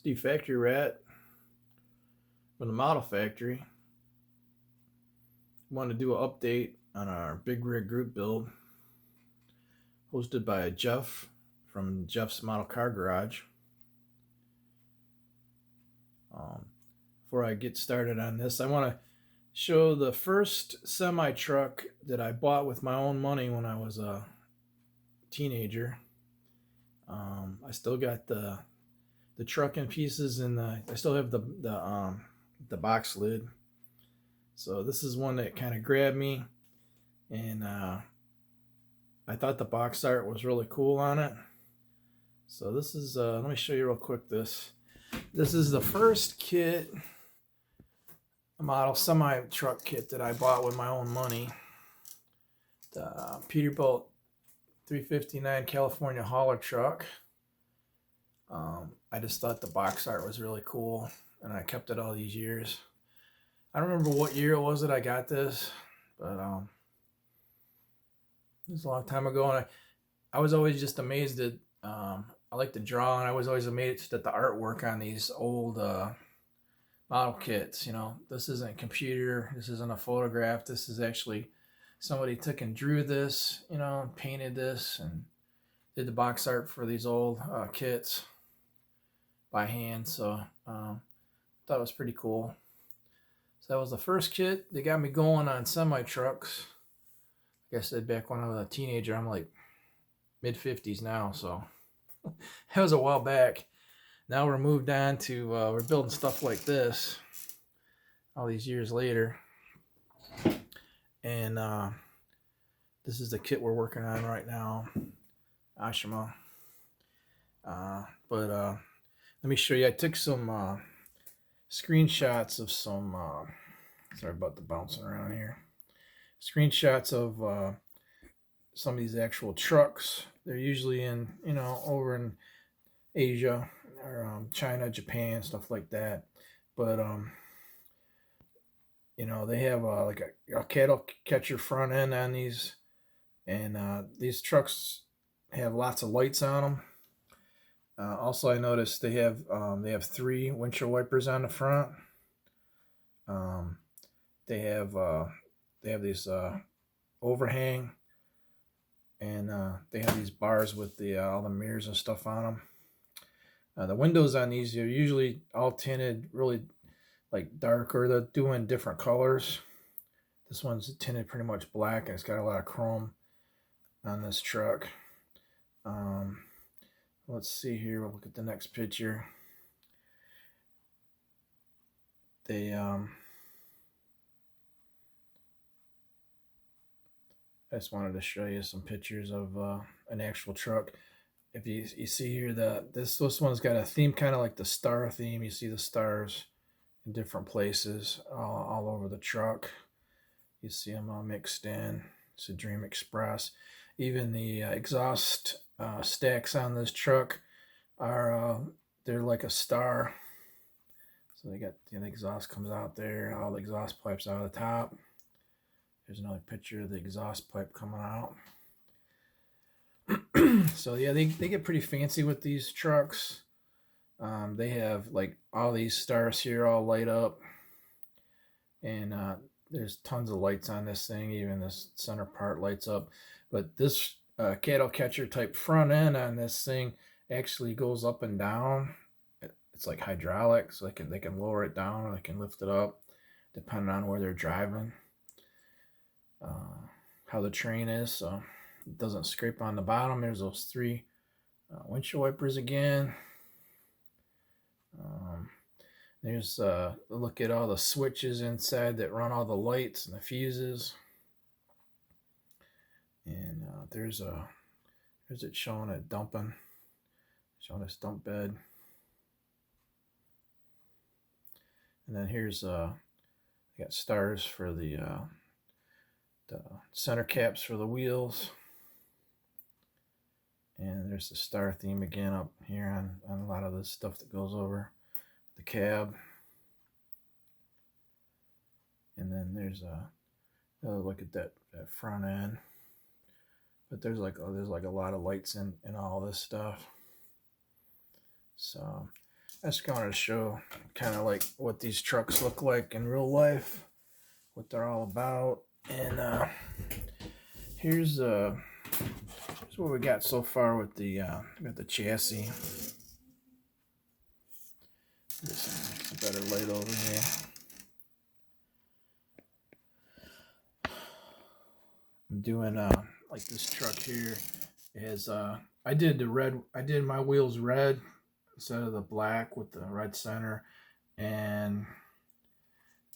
Steve Factory Rat from the Model Factory. Want to do an update on our big rig group build hosted by Jeff from Jeff's Model Car Garage. Before I get started on this, I want to show the first semi truck that I bought with my own money when I was a teenager. I still got the truck in pieces, and I still have the box lid. So this is one that kind of grabbed me, and I thought the box art was really cool on it. So this is let me show you real quick. This is the first kit, a model semi truck kit that I bought with my own money. The Peterbilt 359 California hauler truck. I just thought the box art was really cool, and I kept it all these years. I don't remember what year it was that I got this, but it was a long time ago, and I was always just amazed that I like to draw, and I was always amazed at the artwork on these old model kits. You know, this isn't a computer, this isn't a photograph, this is actually somebody took and drew this, you know, painted this, and did the box art for these old kits by hand. So thought it was pretty cool. So that was the first kit. They got me going on semi trucks. Like I said, back when I was a teenager, I'm like mid-50s now, so that was a while back. Now we're moved on to we're building stuff like this all these years later, and this is the kit we're working on right now, Ashima. But let me show you. I took some screenshots of some. Sorry about the bouncing around here. Screenshots of some of these actual trucks. They're usually in, you know, over in Asia or China, Japan, stuff like that. But you know, they have like a cattle catcher front end on these, and these trucks have lots of lights on them. Also, I noticed they have 3 windshield wipers on the front. They have these overhang, and they have these bars with all the mirrors and stuff on them. The windows on these are usually all tinted, really like dark, or they're doing different colors. This one's tinted pretty much black, and it's got a lot of chrome on this truck. Let's see here. We'll look at the next picture. They I just wanted to show you some pictures of an actual truck. If you see here, this one's got a theme kind of like the star theme. You see the stars in different places all over the truck. You see them all mixed in. It's a Dream Express. Even the exhaust stacks on this truck are they're like a star. So they got the exhaust comes out there, all the exhaust pipes out of the top. There's another picture of the exhaust pipe coming out. So yeah, they get pretty fancy with these trucks. They have like all these stars here all light up, and there's tons of lights on this thing. Even this center part lights up. But this cattle catcher type front end on this thing actually goes up and down. It's like hydraulic, so they can lower it down, or they can lift it up, depending on where they're driving. How the terrain is, so it doesn't scrape on the bottom. There's those 3 windshield wipers again. There's look at all the switches inside that run all the lights and the fuses. And there's it showing it dumping, showing this dump bed. And then here's I got stars for the center caps for the wheels, and there's the star theme again up here on a lot of the stuff that goes over the cab. And then there's look at that front end. But there's a lot of lights in all this stuff. So I just wanted to show kind of like what these trucks look like in real life, what they're all about. And here's what we got so far with the got the chassis. This a better light over here. I'm doing like this truck here is I did my wheels red instead of the black with the red center, and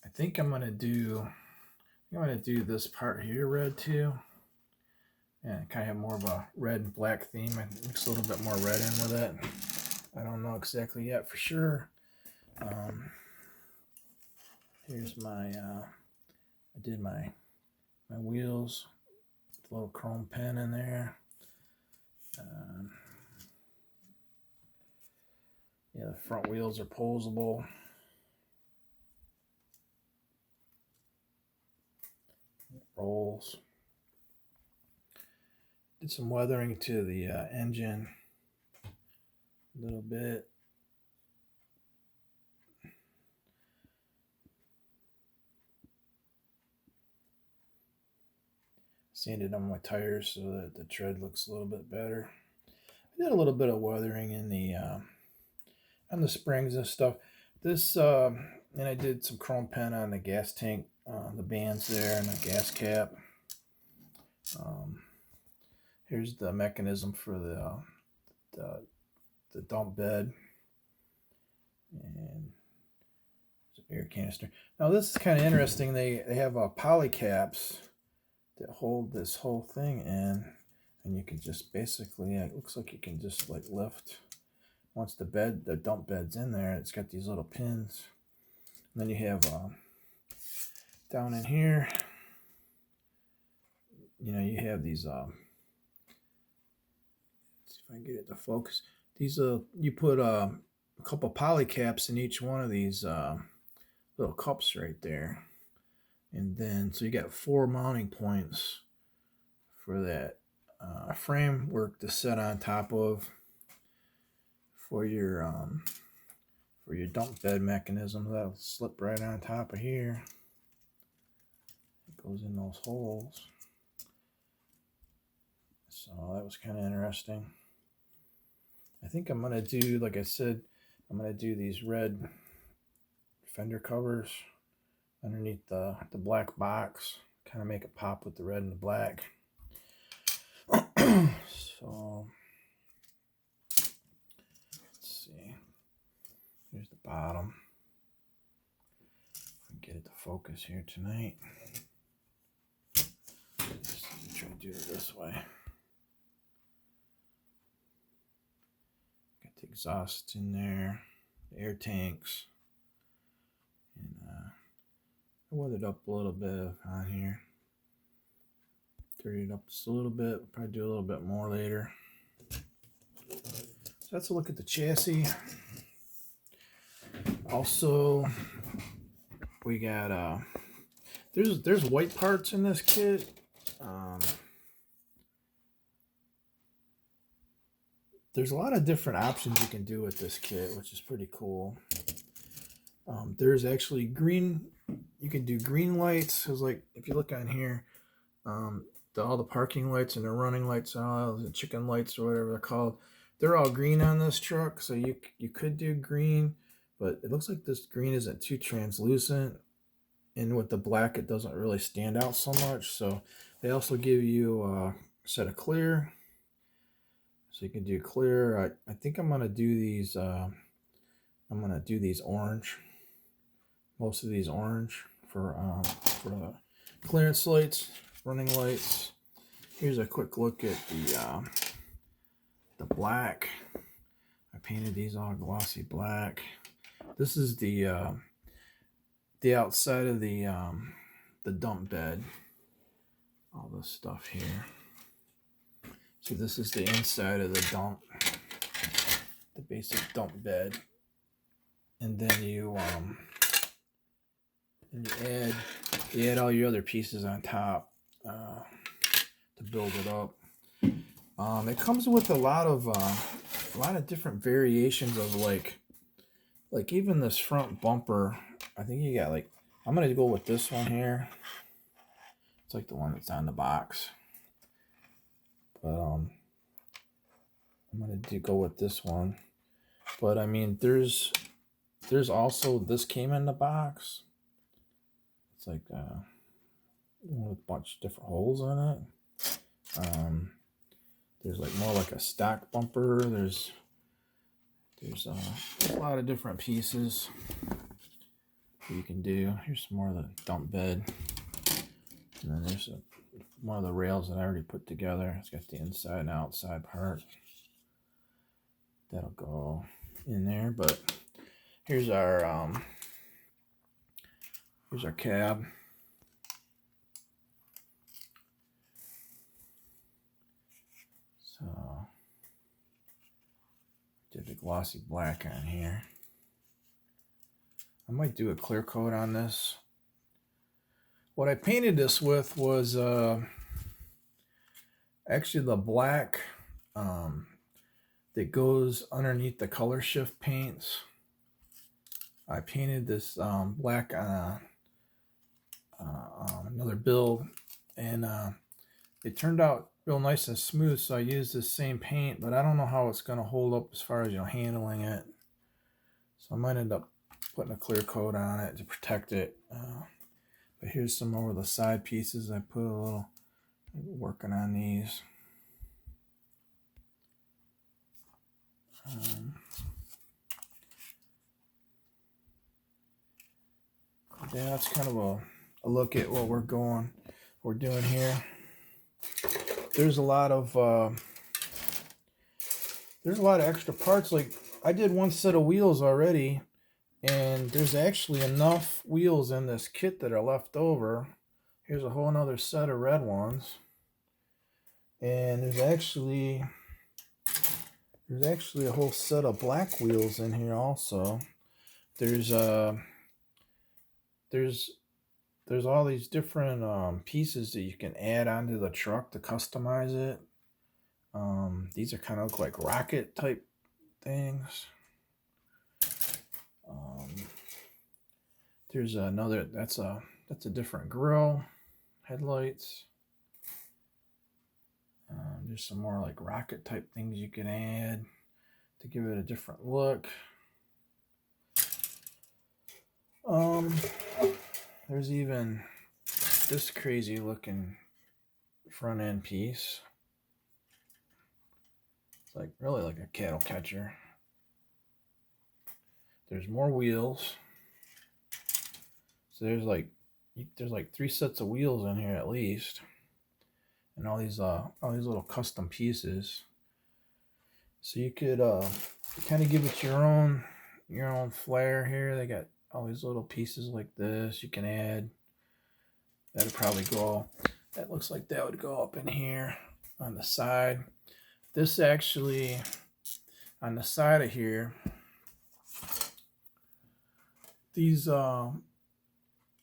I think I'm gonna do this part here red too. And kind of have more of a red and black theme. I mix a little bit more red in with it. I don't know exactly yet for sure. Here's my I did my wheels, little chrome pen in there. Yeah, the front wheels are posable. Rolls. Did some weathering to the engine a little bit. Sanded on my tires so that the tread looks a little bit better. I did a little bit of weathering in the on the springs and stuff. This and I did some chrome pen on the gas tank, the bands there, and the gas cap. Here's the mechanism for the dump bed and air canister. Now this is kind of interesting. They have poly caps that hold this whole thing in, and you can just basically, it looks like you can just like lift once the dump bed's in there. It's got these little pins, and then you have down in here, you have these let's see if I can get it to focus. These you put a couple poly caps in each one of these little cups right there, and then so you got 4 mounting points for that framework to set on top of for your dump bed mechanism. That'll slip right on top of here. It goes in those holes. So that was kind of interesting. I think I'm gonna do, like I said, I'm gonna do these red fender covers underneath the black box, kind of make it pop with the red and the black. So let's see. Here's the bottom. If we can get it to focus here tonight. Let's try to do it this way. Got the exhaust in there, the air tanks, and I weathered up a little bit on here. Dirty it up just a little bit. We'll probably do a little bit more later. So that's a look at the chassis. Also, we got there's white parts in this kit. There's a lot of different options you can do with this kit, which is pretty cool. There's actually green. You can do green lights. It's like if you look on here, all the parking lights and the running lights, all the chicken lights or whatever they're called, they're all green on this truck. So you could do green, but it looks like this green isn't too translucent, and with the black it doesn't really stand out so much. So they also give you a set of clear, so you can do clear. I think I'm gonna do these. I'm gonna do these orange. Most of these orange for the clearance lights, running lights. Here's a quick look at the black. I painted these all glossy black. This is the outside of the dump bed. All this stuff here. So this is the inside of the dump, the basic dump bed, and then you add all your other pieces on top to build it up. It comes with a lot of different variations of like Like even this front bumper, I think you got like, I'm gonna go with this one here. It's like the one that's on the box. But I'm gonna go with this one. But I mean, there's also, this came in the box. It's like one with a bunch of different holes in it. There's like more like a stock bumper. There's a lot of different pieces that you can do. Here's some more of the dump bed, and then there's one of the rails that I already put together. It's got the inside and outside part that'll go in there. But here's our cab. So did the glossy black on here. I might do a clear coat on this. What I painted this with was actually the black that goes underneath the color shift paints. I painted this black on another build, and it turned out real nice and smooth, so I used this same paint, but I don't know how it's going to hold up as far as, handling it. So I might end up putting a clear coat on it to protect it. But here's some more of the side pieces. I put a little, working on these. Yeah, that's kind of a look at what we're doing here. There's a lot of extra parts. Like, I did one set of wheels already, and there's actually enough wheels in this kit that are left over. Here's a whole another set of red ones, and there's actually a whole set of black wheels in here also. There's all these different pieces that you can add onto the truck to customize it. These are kind of like rocket type things. There's another, that's a different grill, headlights. There's some more like rocket type things you can add to give it a different look. There's even this crazy looking front end piece. It's like really like a cattle catcher. There's more wheels. So there's like 3 sets of wheels in here at least, and all these little custom pieces. So you could kind of give it your own flair here. They got all these little pieces like this you can add. That'd probably go. That looks like that would go up in here on the side. This actually, on the side of here, these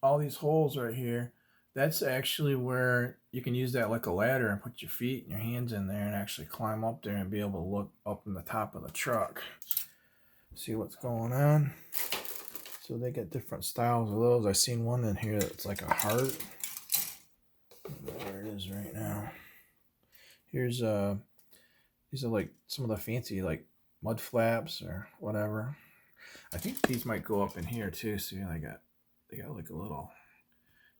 all these holes right here, that's actually where you can use that like a ladder and put your feet and your hands in there and actually climb up there and be able to look up in the top of the truck, see what's going on. So they get different styles of those. I seen one in here that's like a heart. I don't know where it is right now. Here's these are like some of the fancy like mud flaps or whatever. I think these might go up in here too. See, they got like a little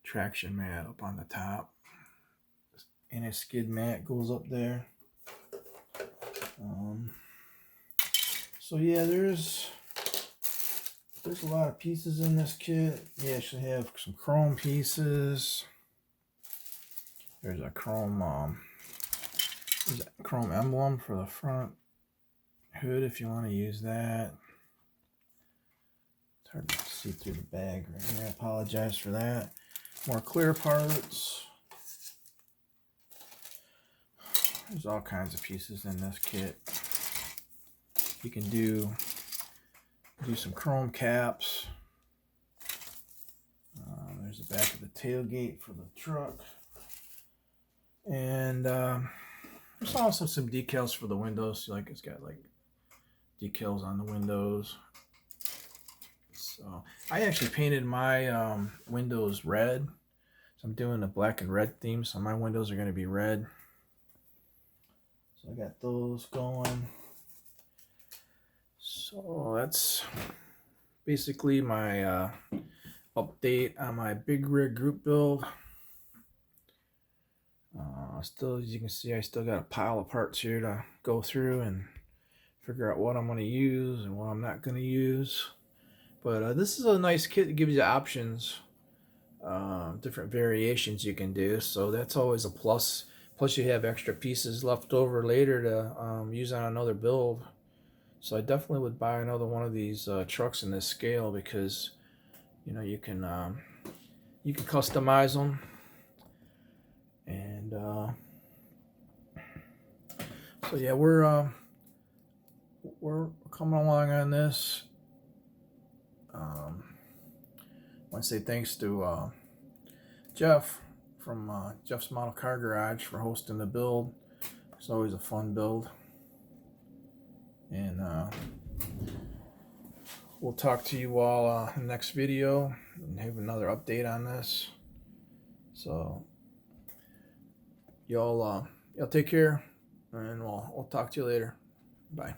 traction mat up on the top, and a skid mat goes up there. So yeah, there's a lot of pieces in this kit. You actually have some chrome pieces. There's a chrome emblem for the front hood if you want to use that. It's hard to see through the bag right here. I apologize for that. More clear parts. There's all kinds of pieces in this kit. You can do some chrome caps. There's the back of the tailgate for the truck. And there's also some decals for the windows. Like, it's got like decals on the windows. So I actually painted my windows red. So I'm doing a black and red theme, so my windows are going to be red. So I got those going. So that's basically my update on my big rig group build. Still, as you can see, I still got a pile of parts here to go through and figure out what I'm going to use and what I'm not going to use. But this is a nice kit that gives you options, different variations you can do. So that's always a plus. Plus, you have extra pieces left over later to use on another build. So I definitely would buy another one of these trucks in this scale because you can customize them. And so yeah, we're coming along on this. I want to say thanks to Jeff from Jeff's Model Car Garage for hosting the build. It's always a fun build. And we'll talk to you all in the next video and have another update on this. So y'all take care, and we'll talk to you later. Bye.